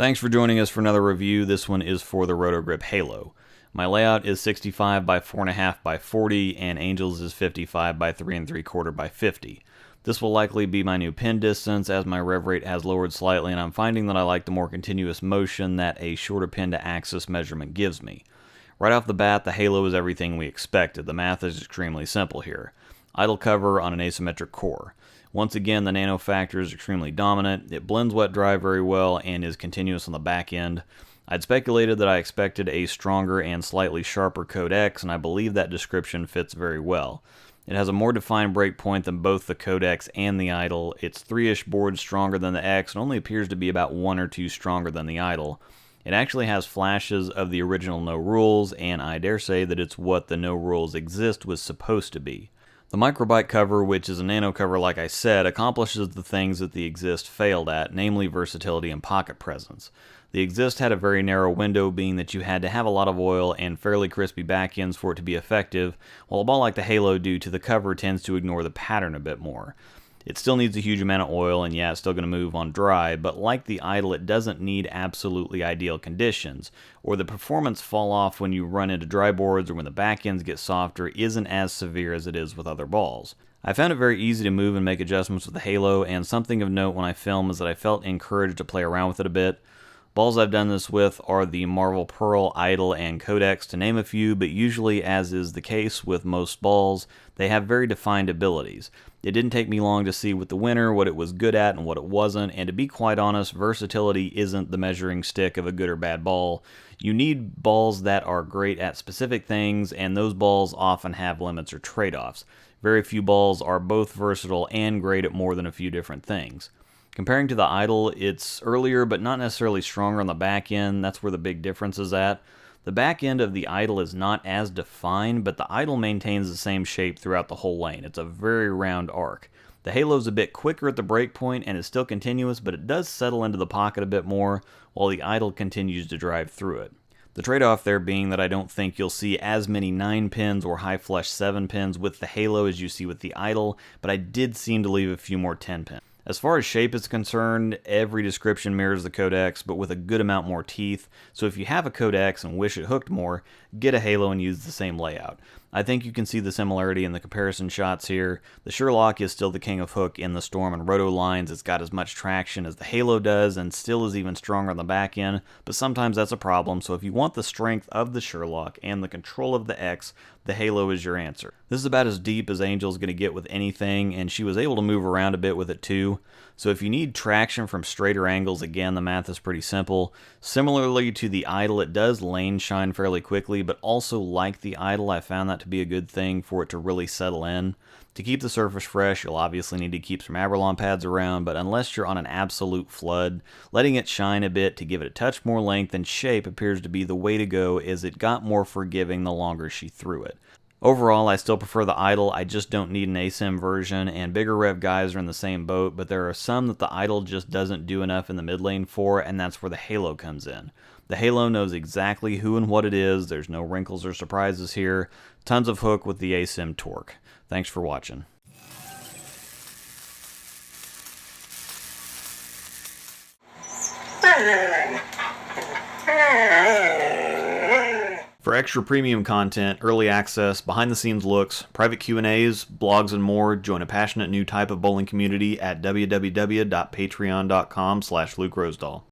Thanks for joining us for another review. This one is for the Roto Grip Halo. My layout is 65 by 4.5 by 40, and Angels is 55 by 3 3/4 by 50. This will likely be my new pin distance, as my rev rate has lowered slightly, and I'm finding that I like the more continuous motion that a shorter pin to axis measurement gives me. Right off the bat, the Halo is everything we expected. The math is extremely simple here. Idle cover on an asymmetric core. Once again, the nano factor is extremely dominant. It blends wet dry very well and is continuous on the back end. I'd speculated that I expected a stronger and slightly sharper Code X, and I believe that description fits very well. It has a more defined break point than both the Code X and the Idle. It's 3-ish boards stronger than the X and only appears to be about 1 or 2 stronger than the Idle. It actually has flashes of the original No Rules, and I dare say that it's what the No Rules Exist was supposed to be. The microbyte cover, which is a nano cover like I said, accomplishes the things that the Exist failed at, namely versatility and pocket presence. The Exist had a very narrow window, being that you had to have a lot of oil and fairly crispy back ends for it to be effective, while a ball like the Halo due to the cover tends to ignore the pattern a bit more. It still needs a huge amount of oil, and yeah, it's still going to move on dry, but like the Idle, it doesn't need absolutely ideal conditions, or the performance fall off when you run into dry boards or when the back ends get softer isn't as severe as it is with other balls. I found it very easy to move and make adjustments with the Halo, and something of note when I film is that I felt encouraged to play around with it a bit. Balls I've done this with are the Marvel Pearl, Idle, and Code X, to name a few, but usually, as is the case with most balls, they have very defined abilities. It didn't take me long to see with the winner what it was good at and what it wasn't, and to be quite honest, versatility isn't the measuring stick of a good or bad ball. You need balls that are great at specific things, and those balls often have limits or trade-offs. Very few balls are both versatile and great at more than a few different things. Comparing to the Idle, it's earlier but not necessarily stronger on the back end. That's where the big difference is at. The back end of the Idle is not as defined, but the Idle maintains the same shape throughout the whole lane. It's a very round arc. The Halo's a bit quicker at the break point and is still continuous, but it does settle into the pocket a bit more, while the Idle continues to drive through it. The trade-off there being that I don't think you'll see as many 9 pins or high flush 7 pins with the Halo as you see with the Idle, but I did seem to leave a few more 10 pins. As far as shape is concerned, every description mirrors the Code X, but with a good amount more teeth, so if you have a Code X and wish it hooked more, get a Halo and use the same layout. I think you can see the similarity in the comparison shots here. The Sherlock is still the king of hook in the Storm and Roto lines. It's got as much traction as the Halo does and still is even stronger on the back end, but sometimes that's a problem, so if you want the strength of the Sherlock and the control of the X, the Halo is your answer. This is about as deep as Angel's going to get with anything, and she was able to move around a bit with it too. So if you need traction from straighter angles, again, the math is pretty simple. Similarly to the Idle, it does lane shine fairly quickly, but also like the Idle, I found that to be a good thing for it to really settle in. To keep the surface fresh, you'll obviously need to keep some Abralon pads around, but unless you're on an absolute flood, letting it shine a bit to give it a touch more length and shape appears to be the way to go, as it got more forgiving the longer she threw it. Overall, I still prefer the Idle. I just don't need an ASIM version, and bigger rev guys are in the same boat, but there are some that the Idle just doesn't do enough in the mid lane for, and that's where the Halo comes in. The Halo knows exactly who and what it is. There's no wrinkles or surprises here. Tons of hook with the ASIM torque. Thanks for watching. For extra premium content, early access, behind-the-scenes looks, private Q&As, blogs, and more, join a passionate new type of bowling community at www.patreon.com/Luke Rosdahl.